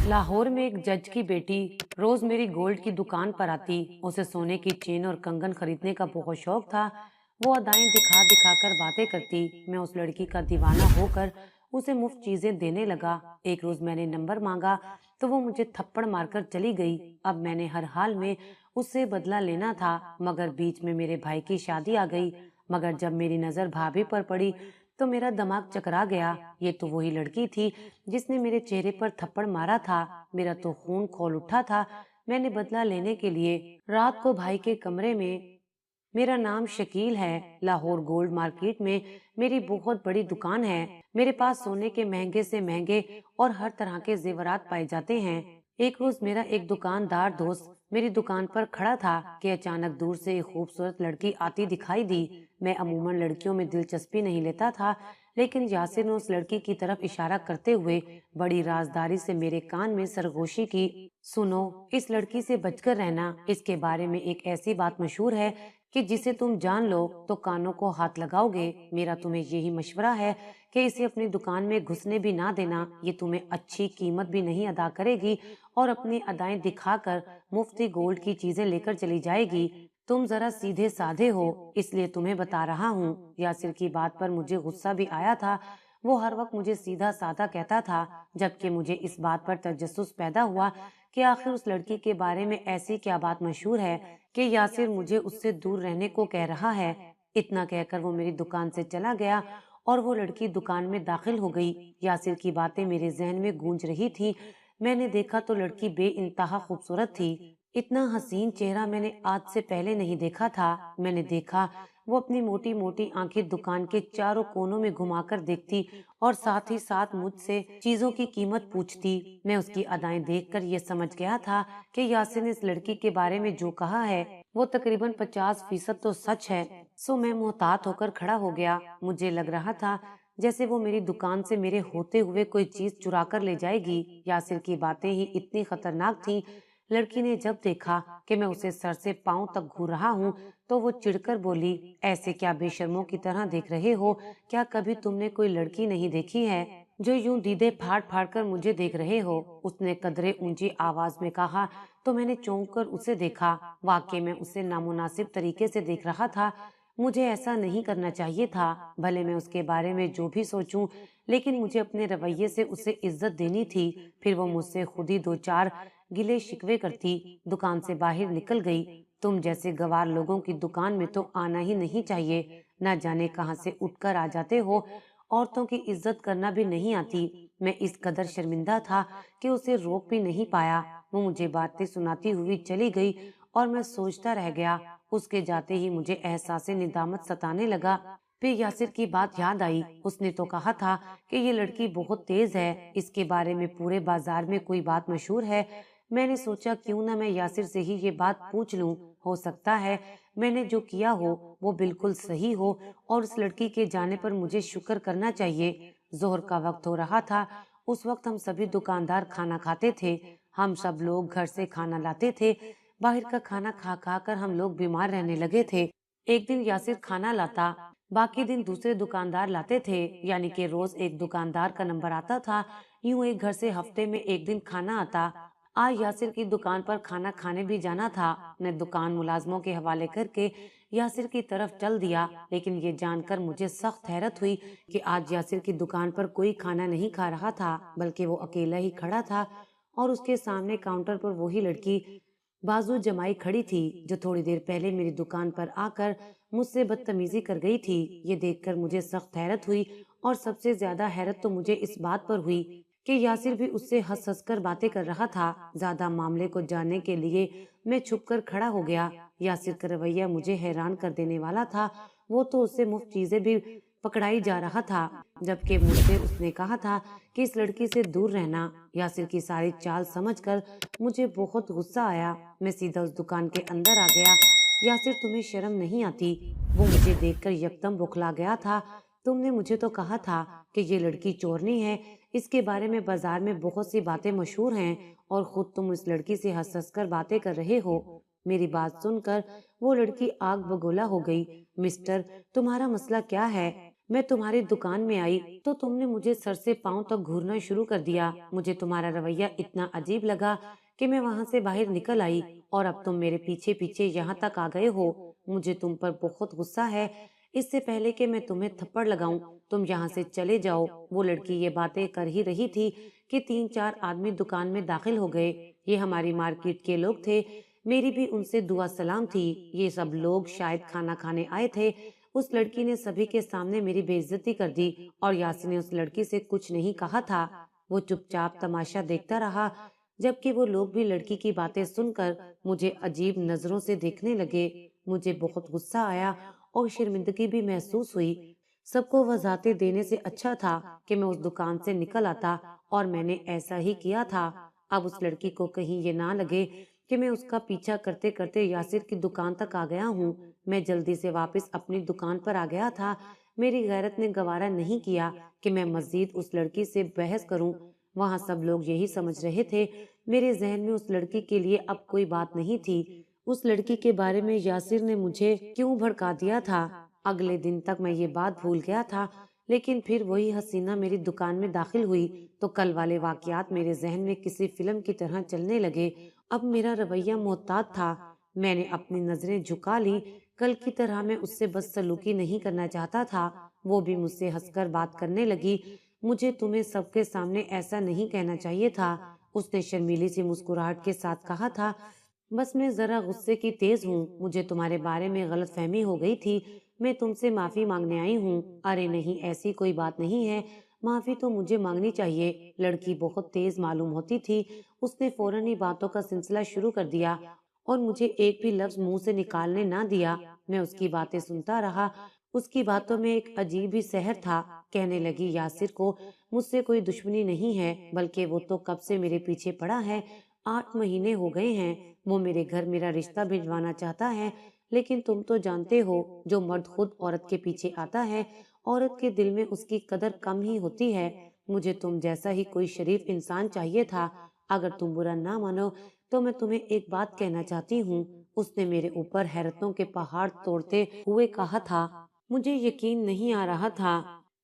लाहौर में एक जज की बेटी रोज मेरी गोल्ड की दुकान पर आती। उसे सोने की चेन और कंगन खरीदने का बहुत शौक था। वो अदाएं दिखा दिखा कर बातें करती। मैं उस लड़की का दीवाना होकर उसे मुफ्त चीजें देने लगा। एक रोज मैंने नंबर मांगा तो वो मुझे थप्पड़ मारकर चली गई। अब मैंने हर हाल में उससे बदला लेना था, मगर बीच में मेरे भाई की शादी आ गई। मगर जब मेरी नजर भाभी पर पड़ी तो मेरा दिमाग चकरा गया। ये तो वही लड़की थी जिसने मेरे चेहरे पर थप्पड़ मारा था। मेरा तो खून खौल उठा था। मैंने बदला लेने के लिए रात को भाई के कमरे में, मेरा नाम शकील है, लाहौर गोल्ड मार्केट में मेरी बहुत बड़ी दुकान है। मेरे पास सोने के महंगे से महंगे और हर तरह के जेवरात पाए जाते हैं। एक रोज मेरा एक दुकानदार दोस्त मेरी दुकान पर खड़ा था कि अचानक दूर से एक खूबसूरत लड़की आती दिखाई दी। मैं अमूमन लड़कियों में दिलचस्पी नहीं लेता था, लेकिन यासिर ने उस लड़की की तरफ इशारा करते हुए बड़ी राजदारी से मेरे कान में सरगोशी की। सुनो, इस लड़की से बचकर रहना। इसके बारे में एक ऐसी बात मशहूर है कि जिसे तुम जान लो तो कानों को हाथ लगाओगे। मेरा तुम्हें यही मशवरा है कि इसे अपनी दुकान में घुसने भी ना देना। ये तुम्हें अच्छी कीमत भी नहीं अदा करेगी और अपनी अदाएं दिखाकर मुफ्ती गोल्ड की चीजें लेकर चली जाएगी। तुम जरा सीधे साधे हो, इसलिए तुम्हें बता रहा हूँ। यासिर की बात पर मुझे गुस्सा भी आया था। वो हर वक्त मुझे सीधा साधा कहता था, जबकि मुझे इस बात पर तजस्सुस पैदा हुआ कि आखिर उस लड़की के बारे में ऐसी क्या बात मशहूर है कि यासिर मुझे उससे दूर रहने को कह रहा है। इतना कहकर वो मेरी दुकान से चला गया और वो लड़की दुकान में दाखिल हो गई। यासिर की बातें मेरे जहन में गूंज रही थी। मैंने देखा तो लड़की बेइंतहा खूबसूरत थी। इतना हसीन चेहरा मैंने आज से पहले नहीं देखा था। मैंने देखा वो अपनी मोटी मोटी आंखें दुकान के चारों कोनों में घुमाकर देखती और साथ ही साथ मुझसे चीजों की कीमत पूछती। मैं उसकी अदाएं देखकर ये समझ गया था कि यासिर ने इस लड़की के बारे में जो कहा है वो तकरीबन 50% तो सच है। सो मैं मुहतात होकर खड़ा हो गया। मुझे लग रहा था जैसे वो मेरी दुकान से मेरे होते हुए कोई चीज चुरा कर ले जाएगी। यासिर की बातें ही इतनी खतरनाक थी। लड़की ने जब देखा कि मैं उसे सर से पांव तक घूर रहा हूँ तो वो चिढ़कर बोली, ऐसे क्या बेशर्मों की तरह देख रहे हो? क्या कभी तुमने कोई लड़की नहीं देखी है जो यूं दीदे फाड़ फाड़ कर मुझे देख रहे हो? उसने कदरे ऊंची आवाज में कहा तो मैंने चौंक कर उसे देखा। वाकई में उसे नामुनासिब तरीके से देख रहा था। मुझे ऐसा नहीं करना चाहिए था। भले मैं उसके बारे में जो भी सोचूं, लेकिन मुझे अपने रवैये से उसे इज्जत देनी थी। फिर वो मुझसे खुद ही दो चार गिले शिकवे करती। दुकान से बाहर निकल गई। तुम जैसे गवार लोगों की दुकान में तो आना ही नहीं चाहिए। न जाने कहां से उठकर आ जाते हो। औरतों की इज्जत करना भी नहीं आती। मैं इस कदर शर्मिंदा था कि उसे रोक भी नहीं पाया। वो मुझे बातें सुनाती हुई चली गई और मैं सोचता रह गया। उसके जाते ही मुझे एहसास निदामत सताने लगा। फिर यासिर की बात याद आई। उसने तो कहा था कि ये लड़की बहुत तेज है, इसके बारे में पूरे बाजार में कोई बात मशहूर है। मैंने सोचा क्यों ना मैं यासिर से ही ये बात पूछ लूं। हो सकता है मैंने जो किया हो वो बिल्कुल सही हो और उस लड़की के जाने पर मुझे शुक्र करना चाहिए। जोहर का वक्त हो रहा था। उस वक्त हम सभी दुकानदार खाना खाते थे। हम सब लोग घर से खाना लाते थे। बाहर का खाना खा खा कर हम लोग बीमार रहने लगे थे। एक दिन यासिर खाना लाता, बाकी दिन दूसरे दुकानदार लाते थे। यानी कि रोज एक दुकानदार का नंबर आता था। यूं एक घर से हफ्ते में एक दिन खाना आता। आज यासिर की दुकान पर खाना खाने भी जाना था। मैं दुकान मुलाजमों के हवाले करके यासिर की तरफ चल दिया, लेकिन ये जानकर मुझे सख्त हैरत हुई कि आज यासिर की दुकान पर कोई खाना नहीं खा रहा था, बल्कि वो अकेला ही खड़ा था और उसके सामने काउंटर पर वही लड़की बाजू जमाई खड़ी थी जो थोड़ी देर पहले मेरी दुकान पर आकर मुझसे बदतमीजी कर गई थी। ये देखकर मुझे सख्त हैरत हुई और सबसे ज्यादा हैरत तो मुझे इस बात पर हुई कि यासिर भी उससे हंस हंस कर बातें कर रहा था। ज्यादा मामले को जानने के लिए मैं छुप कर खड़ा हो गया। यासिर का रवैया मुझे हैरान कर देने वाला था। वो तो उससे मुफ्त चीजें भी पकड़ाई जा रहा था, जबकि मुझसे उसने कहा था कि इस लड़की से दूर रहना। यासिर की सारी चाल समझकर मुझे बहुत गुस्सा आया। मैं सीधा उस दुकान के अंदर आ गया। यासिर, तुम्हें शर्म नहीं आती? वो मुझे देखकर यकदम बौखला गया था। तुमने मुझे तो कहा था कि ये लड़की चोरनी है। इसके बारे में बाजार में बहुत सी बातें मशहूर हैं और खुद तुम इस लड़की से हंस हंस कर बातें कर रहे हो। मेरी बात सुनकर वो लड़की आग बगोला हो गई। मिस्टर, तुम्हारा मसला क्या है? मैं तुम्हारी दुकान में आई तो तुमने मुझे सर से पांव तक घूरना शुरू कर दिया। मुझे तुम्हारा रवैया इतना अजीब लगा कि मैं वहां से बाहर निकल आई, और अब तुम मेरे पीछे पीछे यहाँ तक आ गए हो। मुझे तुम पर बहुत गुस्सा है। इससे पहले कि मैं तुम्हें थप्पड़ लगाऊं, तुम यहाँ से चले जाओ। वो लड़की ये बातें कर ही रही थी कि 3-4 आदमी दुकान में दाखिल हो गए। ये हमारी मार्केट के लोग थे। मेरी भी उनसे दुआ सलाम थी। ये सब लोग शायद खाना खाने आए थे। उस लड़की ने सभी के सामने मेरी बेइज्जती कर दी, और यासिर ने उस लड़की से कुछ नहीं कहा था। वो चुपचाप तमाशा देखता रहा, जबकि वो लोग भी लड़की की बातें सुनकर मुझे अजीब नजरों से देखने लगे। मुझे बहुत गुस्सा आया और शर्मिंदगी भी महसूस हुई। सबको वजाते देने से अच्छा था कि मैं उस दुकान से निकल आता, और मैंने ऐसा ही किया था। अब उस लड़की को कहीं ये ना लगे कि मैं उसका पीछा करते करते यासिर की दुकान तक आ गया हूँ। मैं जल्दी से वापस अपनी दुकान पर आ गया था। मेरी गैरत ने गवारा नहीं किया कि मैं मजीद उस लड़की से बहस करूं। वहां सब लोग यही समझ रहे थे। मेरे जहन में उस लड़की के लिए अब कोई बात नहीं थी। उस लड़की के बारे में यासिर ने मुझे क्यों भड़का दिया था। अगले दिन तक मैं ये बात भूल गया था, लेकिन फिर वही हसीना मेरी दुकान में दाखिल हुई तो कल वाले वाकयात मेरे जहन में किसी फिल्म की तरह चलने लगे। अब मेरा रवैया मोहतात था। मैंने अपनी नजरें झुका ली। कल की तरह मैं उससे बदसलूकी नहीं करना चाहता था। वो भी मुझसे हंसकर बात करने लगी। मुझे तुम्हें सबके सामने ऐसा नहीं कहना चाहिए था, उसने शर्मीली सी मुस्कुराहट के साथ कहा था। बस मैं जरा गुस्से की तेज हूँ। मुझे तुम्हारे बारे में गलतफहमी हो गई थी। मैं तुमसे माफी मांगने आई हूँ। अरे नहीं, ऐसी कोई बात नहीं है। माफी तो मुझे मांगनी चाहिए। लड़की बहुत तेज मालूम होती थी। उसने फौरन ही बातों का सिलसिला शुरू कर दिया और मुझे एक भी लफ्ज मुंह से निकालने ना दिया। मैं उसकी बातें सुनता रहा। उसकी बातों में एक अजीब ही सहर था। कहने लगी, यासिर को मुझसे कोई दुश्मनी नहीं है, बल्कि वो तो कब से मेरे पीछे पड़ा है। 8 महीने हो गए हैं। वो मेरे घर मेरा रिश्ता भिजवाना चाहता है, लेकिन तुम तो जानते हो, जो मर्द खुद औरत के पीछे आता है, औरत के दिल में उसकी कदर कम ही होती है। मुझे तुम जैसा ही कोई शरीफ इंसान चाहिए था। अगर तुम बुरा ना मानो तो मैं तुम्हें एक बात कहना चाहती हूँ। उसने मेरे ऊपर हैरतों के पहाड़ तोड़ते हुए कहा था। मुझे यकीन नहीं आ रहा था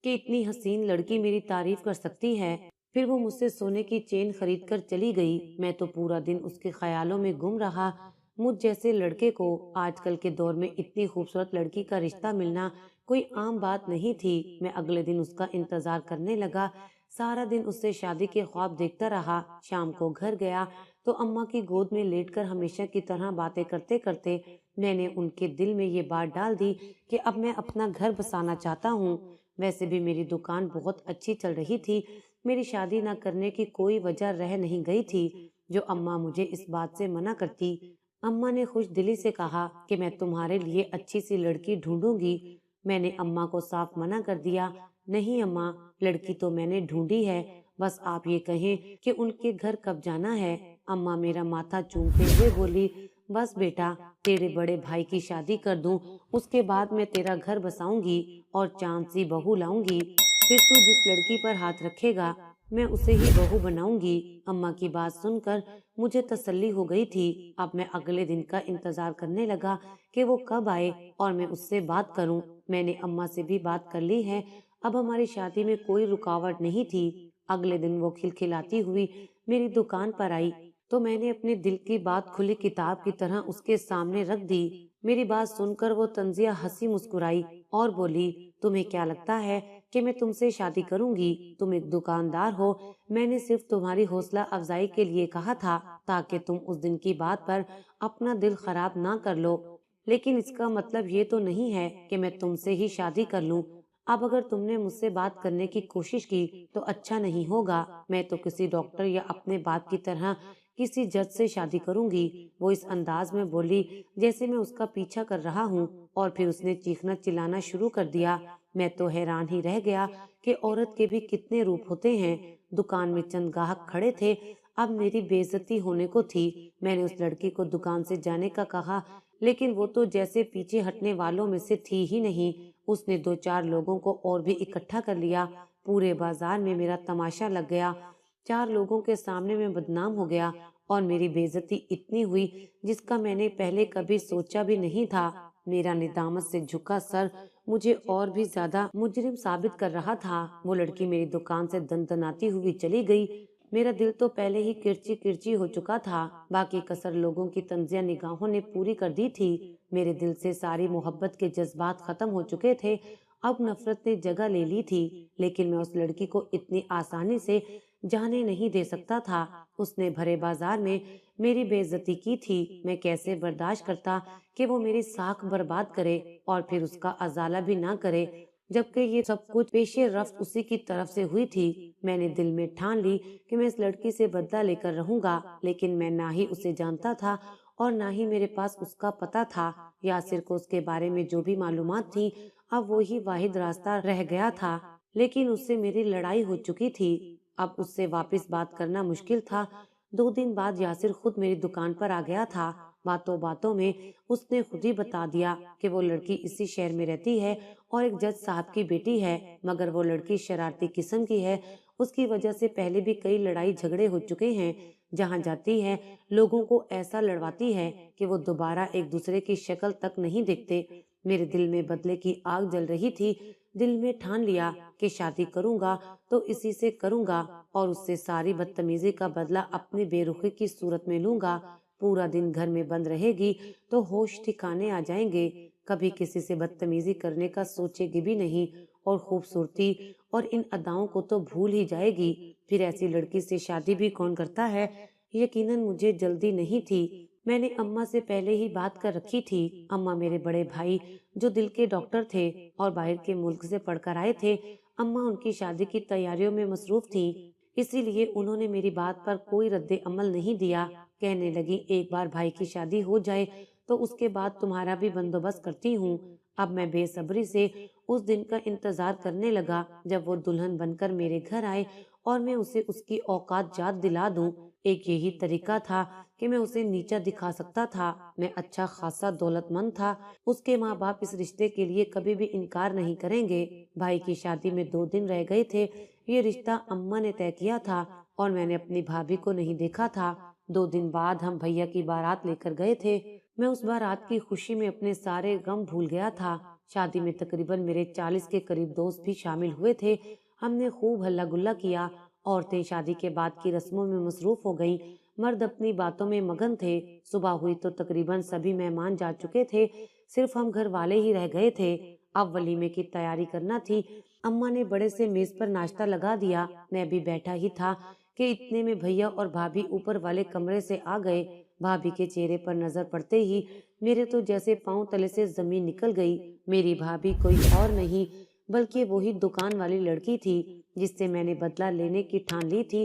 कि इतनी हसीन लड़की मेरी तारीफ कर सकती है। फिर वो मुझसे सोने की चेन खरीद कर चली गई। मैं तो पूरा दिन उसके ख्यालों में गुम रहा। मुझ जैसे लड़के को आजकल के दौर में इतनी खूबसूरत लड़की का रिश्ता मिलना कोई आम बात नहीं थी। मैं अगले दिन उसका इंतजार करने लगा। सारा दिन उससे शादी के ख्वाब देखता रहा। शाम को घर गया तो अम्मा की गोद में लेटकर हमेशा की तरह बातें करते करते मैंने उनके दिल में ये बात डाल दी कि अब मैं अपना घर बसाना चाहता हूँ। वैसे भी मेरी दुकान बहुत अच्छी चल रही थी। मेरी शादी न करने की कोई वजह रह नहीं गई थी जो अम्मा मुझे इस बात से मना करती। अम्मा ने खुश दिली से कहा कि मैं तुम्हारे लिए अच्छी सी लड़की ढूंढूंगी। मैंने अम्मा को साफ मना कर दिया। नहीं अम्मा, लड़की तो मैंने ढूंढी है, बस आप ये कहें कि उनके घर कब जाना है। अम्मा मेरा माथा चूमते हुए बोली, बस बेटा, तेरे बड़े भाई की शादी कर दूं, उसके बाद मैं तेरा घर बसाऊंगी और चांद सी बहू लाऊंगी। फिर तू जिस लड़की पर हाथ रखेगा मैं उसे ही बहू बनाऊंगी। अम्मा की बात सुनकर मुझे तसल्ली हो गई थी। अब मैं अगले दिन का इंतजार करने लगा कि वो कब आए और मैं उससे बात करूं। मैंने अम्मा से भी बात कर ली है। अब हमारी शादी में कोई रुकावट नहीं थी। अगले दिन वो खिलखिलाती हुई मेरी दुकान पर आई तो मैंने अपने दिल की बात खुली किताब की तरह उसके सामने रख दी। मेरी बात सुनकर वो तंजिया हंसी मुस्कुराई और बोली, तुम्हें क्या लगता है कि मैं तुमसे शादी करूंगी? तुम एक दुकानदार हो। मैंने सिर्फ तुम्हारी हौसला अफजाई के लिए कहा था ताकि तुम उस दिन की बात पर अपना दिल खराब ना कर लो। लेकिन इसका मतलब ये तो नहीं है कि मैं तुमसे ही शादी कर लूं। अब अगर तुमने मुझसे बात करने की कोशिश की तो अच्छा नहीं होगा। मैं तो किसी डॉक्टर या अपने बाप की तरह किसी जज से शादी करूंगी। वो इस अंदाज में बोली जैसे मैं उसका पीछा कर रहा हूँ, और फिर उसने चीखना चिल्लाना शुरू कर दिया। मैं तो हैरान ही रह गया कि औरत के भी कितने रूप होते हैं। दुकान में चंद ग्राहक खड़े थे। अब मेरी बेइज्जती होने को थी। मैंने उस लड़की को दुकान से जाने का कहा, लेकिन वो तो जैसे पीछे हटने वालों में से थी ही नहीं। उसने 2-4 लोगों को और भी इकट्ठा कर लिया। पूरे बाजार में मेरा तमाशा लग गया। 4 लोगों के सामने मैं बदनाम हो गया और मेरी बेइज्जती इतनी हुई जिसका मैंने पहले कभी सोचा भी नहीं था। میرا ندامت سے جھکا سر مجھے اور بھی زیادہ مجرم ثابت کر رہا تھا۔ وہ لڑکی میری دکان سے دندناتی ہوئی چلی گئی۔ میرا دل تو پہلے ہی کرچی کرچی ہو چکا تھا، باقی کسر لوگوں کی طنزیہ نگاہوں نے پوری کر دی تھی۔ میرے دل سے ساری محبت کے جذبات ختم ہو چکے تھے، اب نفرت نے جگہ لے لی تھی۔ لیکن میں اس لڑکی کو اتنی آسانی سے جانے نہیں دے سکتا تھا۔ اس نے بھرے بازار میں میری بے عزتی کی تھی، میں کیسے برداشت کرتا کہ وہ میری ساکھ برباد کرے اور پھر اس کا ازالہ بھی نہ کرے، جبکہ یہ سب کچھ پیش رفت اسی کی طرف سے ہوئی تھی۔ میں نے دل میں ٹھان لی کہ میں اس لڑکی سے بدلہ لے کر رہوں گا، لیکن میں نہ ہی اسے جانتا تھا اور نہ ہی میرے پاس اس کا پتہ تھا۔ یاسر کو اس کے بارے میں جو بھی معلومات تھی، اب وہی واحد راستہ رہ گیا تھا، لیکن اس سے میری لڑائی ہو چکی تھی، اب اس سے واپس بات کرنا مشکل تھا۔ 2 دن بعد یاسر خود میری دکان پر آ گیا تھا۔ باتوں باتوں میں اس نے خود ہی بتا دیا کہ وہ لڑکی اسی شہر میں رہتی ہے اور ایک جج صاحب کی بیٹی ہے، مگر وہ لڑکی شرارتی قسم کی ہے۔ اس کی وجہ سے پہلے بھی کئی لڑائی جھگڑے ہو چکے ہیں۔ جہاں جاتی ہے لوگوں کو ایسا لڑواتی ہے کہ وہ دوبارہ ایک دوسرے کی شکل تک نہیں دیکھتے۔ میرے دل میں بدلے کی آگ جل رہی تھی۔ دل میں ٹھان لیا کہ شادی کروں گا تو اسی سے کروں گا اور اس سے ساری بدتمیزی کا بدلہ اپنی بے رخی کی صورت میں لوں گا۔ پورا دن گھر میں بند رہے گی تو ہوش ٹھکانے آ جائیں گے، کبھی کسی سے بدتمیزی کرنے کا سوچے گی بھی نہیں اور خوبصورتی اور ان اداؤں کو تو بھول ہی جائے گی۔ پھر ایسی لڑکی سے شادی بھی کون کرتا ہے؟ یقیناً مجھے جلدی نہیں تھی۔ میں نے اماں سے پہلے ہی بات کر رکھی تھی۔ اماں میرے بڑے بھائی جو دل کے ڈاکٹر تھے اور باہر کے ملک سے پڑھ کر آئے تھے، اماں ان کی شادی کی تیاریوں میں مصروف تھیں، اسی لیے انہوں نے میری بات پر کوئی رد عمل نہیں دیا۔ کہنے لگی ایک بار بھائی کی شادی ہو جائے تو اس کے بعد تمہارا بھی بندوبست کرتی ہوں۔ اب میں بے صبری سے اس دن کا انتظار کرنے لگا جب وہ دلہن بن کر میرے گھر آئے اور میں اسے اس کی اوقات یاد دلا دوں۔ ایک یہی طریقہ تھا کہ میں اسے نیچا دکھا سکتا تھا۔ میں اچھا خاصا دولت مند تھا، اس کے ماں باپ اس رشتے کے لیے کبھی بھی انکار نہیں کریں گے۔ بھائی کی شادی میں 2 دن رہ گئے تھے۔ یہ رشتہ اماں نے طے کیا تھا اور میں نے اپنی بھابھی کو نہیں دیکھا تھا۔ 2 دن بعد ہم بھیا کی بارات لے کر گئے تھے۔ میں اس بارات کی خوشی میں اپنے سارے غم بھول گیا تھا۔ شادی میں تقریباً میرے 40 کے قریب دوست بھی شامل ہوئے تھے۔ ہم نے خوب ہلا گلا کیا۔ عورتیں شادی کے بعد کی رسموں میں مصروف ہو گئیں، مرد اپنی باتوں میں مگن تھے۔ صبح ہوئی تو تقریباً سبھی مہمان جا چکے تھے، صرف ہم گھر والے ہی رہ گئے تھے۔ اب ولیمے کی تیاری کرنا تھی۔ اماں نے بڑے سے میز پر ناشتہ لگا دیا۔ میں بھی بیٹھا ہی تھا کہ اتنے میں بھیا اور بھابھی اوپر والے کمرے سے آ گئے۔ بھابھی کے چہرے پر نظر پڑتے ہی میرے تو جیسے پاؤں تلے سے زمین نکل گئی۔ میری بھابھی کوئی اور نہیں بلکہ وہی دکان والی لڑکی تھی جس سے میں نے بدلہ لینے کی ٹھان لی تھی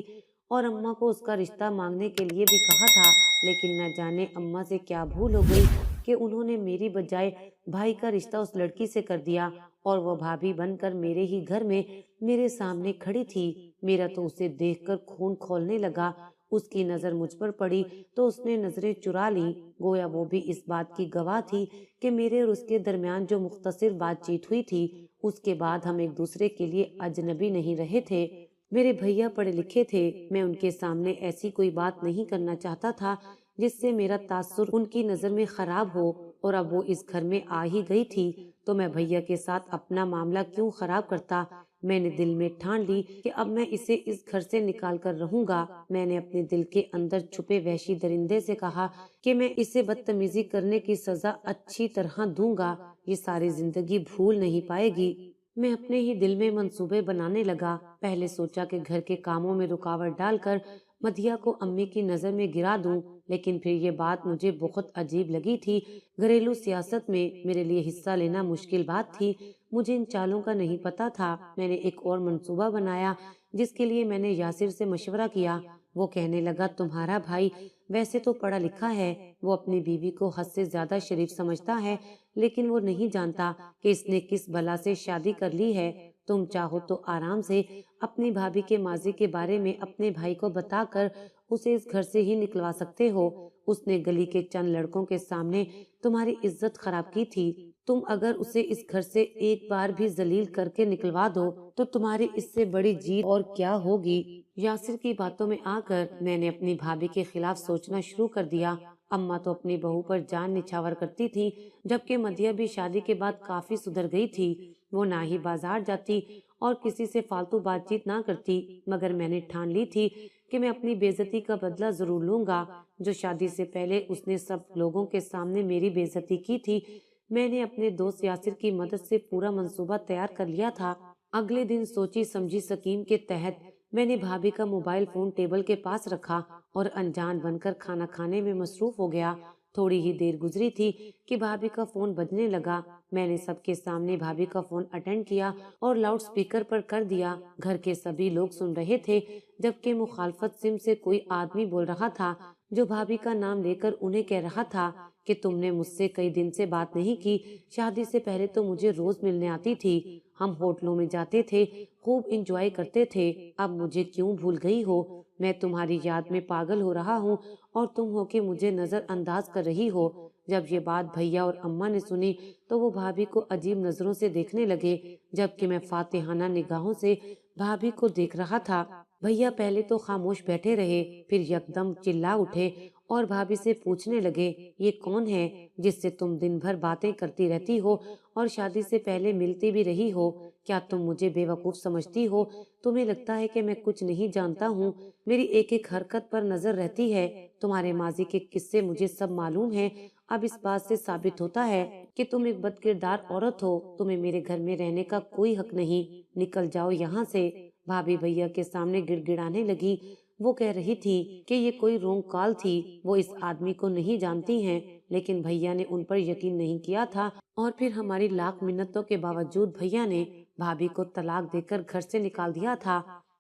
اور اماں کو اس کا رشتہ مانگنے کے لیے بھی کہا تھا، لیکن نہ جانے اماں سے کیا بھول ہو گئی کہ انہوں نے میری بجائے بھائی کا رشتہ اس لڑکی سے کر دیا اور وہ بھابھی بن کر میرے ہی گھر میں میرے سامنے کھڑی تھی۔ میرا تو اسے دیکھ کر خون کھولنے لگا۔ اس کی نظر مجھ پر پڑی تو اس نے نظریں چرا لی، گویا وہ بھی اس بات کی گواہ تھی کہ میرے اور اس کے درمیان جو مختصر بات چیت ہوئی تھی، اس کے بعد ہم ایک دوسرے کے لیے اجنبی نہیں رہے تھے۔ میرے بھیا پڑھے لکھے تھے، میں ان کے سامنے ایسی کوئی بات نہیں کرنا چاہتا تھا جس سے میرا تاثر ان کی نظر میں خراب ہو، اور اب وہ اس گھر میں آ ہی گئی تھی تو میں بھیا کے ساتھ اپنا معاملہ کیوں خراب کرتا۔ میں نے دل میں ٹھان لی کہ اب میں اسے اس گھر سے نکال کر رہوں گا۔ میں نے اپنے دل کے اندر چھپے وحشی درندے سے کہا کہ میں اسے بدتمیزی کرنے کی سزا اچھی طرح دوں گا، یہ ساری زندگی بھول نہیں پائے گی۔ میں اپنے ہی دل میں منصوبے بنانے لگا۔ پہلے سوچا کہ گھر کے کاموں میں رکاوٹ ڈال کر مدھیا کو امی کی نظر میں گرا دوں، لیکن پھر یہ بات مجھے بہت عجیب لگی تھی۔ گھریلو سیاست میں میرے لیے حصہ لینا مشکل بات تھی، مجھے ان چالوں کا نہیں پتا تھا۔ میں نے ایک اور منصوبہ بنایا جس کے لیے میں نے یاسر سے مشورہ کیا۔ وہ کہنے لگا تمہارا بھائی ویسے تو پڑھا لکھا ہے، وہ اپنی بیوی کو حد سے زیادہ شریف سمجھتا ہے، لیکن وہ نہیں جانتا کہ اس نے کس بلا سے شادی کر لی ہے۔ تم چاہو تو آرام سے اپنی بھابھی کے ماضی کے بارے میں اپنے بھائی کو بتا کر اسے اس گھر سے ہی نکلوا سکتے ہو۔ اس نے گلی کے چند لڑکوں کے سامنے تمہاری عزت خراب کی تھی، تم اگر اسے اس گھر سے ایک بار بھی ذلیل کر کے نکلوا دو تو تمہاری اس سے بڑی جیت اور کیا ہوگی۔ یاسر کی باتوں میں آ کر میں نے اپنی بھابھی کے خلاف سوچنا شروع کر دیا۔ अम्मा तो अपनी बहू पर जान निछावर करती थी, जबकि मधिया भी शादी के बाद काफी सुधर गई थी। वो ना ही बाजार जाती और किसी से फालतू बातचीत ना करती, मगर मैंने ठान ली थी कि मैं अपनी बेइज्जती का बदला जरूर लूंगा। जो शादी से पहले उसने सब लोगों के सामने मेरी बेइज्जती की थी, मैंने अपने दोस्त यासिर की मदद से पूरा मंसूबा तैयार कर लिया था। अगले दिन सोची समझी स्कीम के तहत मैंने भाभी का मोबाइल फोन टेबल के पास रखा और अनजान बनकर खाना खाने में मसरूफ हो गया। थोड़ी ही देर गुजरी थी कि भाभी का फोन बजने लगा। मैंने सबके सामने भाभी का फोन अटेंड किया और लाउड स्पीकर पर कर दिया। घर के सभी लोग सुन रहे थे, जबकि मुखालफत सिम से कोई आदमी बोल रहा था, जो भाभी का नाम लेकर उन्हें कह रहा था कि तुमने मुझसे कई दिन से बात नहीं की। शादी से पहले तो मुझे रोज मिलने आती थी, हम होटलों में जाते थे, खूब इंजॉय करते थे। अब मुझे क्यों भूल गई हो? मैं तुम्हारी याद में पागल हो रहा हूँ और तुम हो के मुझे नजरअंदाज कर रही हो। जब ये बात भैया और अम्मा ने सुनी तो वो भाभी को अजीब नजरों से देखने लगे, जबकि मैं फातिहाना निगाहों से भाभी को देख रहा था। भैया पहले तो खामोश बैठे रहे, फिर यकदम चिल्ला उठे और भाभी से पूछने लगे, ये कौन है जिससे तुम दिन भर बातें करती रहती हो और शादी से पहले मिलती भी रही हो? क्या तुम मुझे बेवकूफ समझती हो? तुम्हें लगता है कि मैं कुछ नहीं जानता हूँ? मेरी एक एक हरकत पर नजर रहती है। तुम्हारे माजी के किस्से मुझे सब मालूम है। अब इस बात से साबित होता है कि तुम एक बदकिरदार औरत हो। तुम्हें मेरे घर में रहने का कोई हक नहीं। निकल जाओ यहाँ से। भाभी भैया के सामने गिड़गिड़ाने लगी। वो कह रही थी कि ये कोई रोंग कॉल थी, वो इस आदमी को नहीं जानती हैं, लेकिन भैया ने उन पर यकीन नहीं किया था और फिर हमारी लाख मिन्नतों के बावजूद भैया ने भाभी को तलाक देकर घर से निकाल दिया था।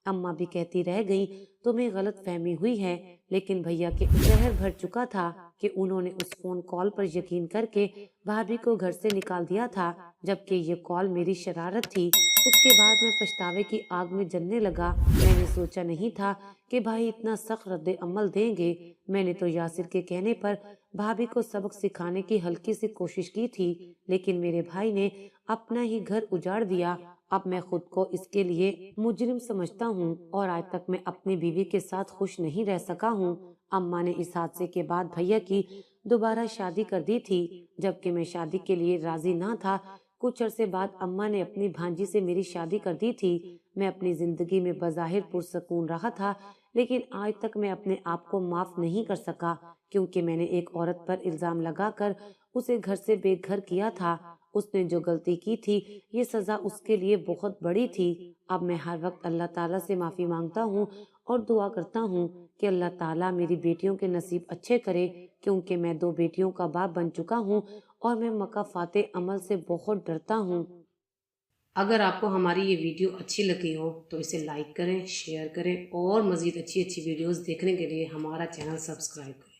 अम्मा भी कहती रह गई, तुम्हें गलत फहमी हुई है, लेकिन भैया के जहर भर चुका था कि उन्होंने उस फोन कॉल पर यकीन करके भाभी को घर से निकाल दिया था, जबकि ये कॉल मेरी शरारत थी। उसके बाद मैं पछतावे की आग में जलने लगा। मैंने सोचा नहीं था कि भाई इतना सख्त रद्द अमल देंगे। मैंने तो यासिर के कहने पर भाभी को सबक सिखाने की हल्की सी कोशिश की थी, लेकिन मेरे भाई ने अपना ही घर उजाड़ दिया। अब मैं खुद को इसके लिए मुजरिम समझता हूँ और आज तक मैं अपनी बीवी के साथ खुश नहीं रह सका हूँ। अम्मा ने इस हादसे के बाद भैया की दोबारा शादी कर दी थी, जबकि मैं शादी के लिए राजी ना था। कुछ अरसे बाद अम्मा ने अपनी भांजी से मेरी शादी कर दी थी। मैं अपनी जिंदगी में बज़ाहिर पुरसकून रहा था, लेकिन आज तक मैं अपने आप को माफ नहीं कर सका, क्योंकि मैंने एक औरत पर इल्जाम लगाकर उसे घर से बेघर किया था। उसने जो गलती की थी, ये सजा उसके लिए बहुत बड़ी थी। अब मैं हर वक्त अल्लाह ताला से माफी मांगता हूँ और दुआ करता हूँ कि अल्लाह ताला मेरी बेटियों के नसीब अच्छे करे, क्योंकि मैं दो बेटियों का बाप बन चुका हूँ और मैं मकाफाते अमल से बहुत डरता हूँ। अगर आपको हमारी ये वीडियो अच्छी लगी हो तो इसे लाइक करें, शेयर करें और मज़ीद अच्छी अच्छी वीडियोस देखने के लिए हमारा चैनल सब्सक्राइब करें।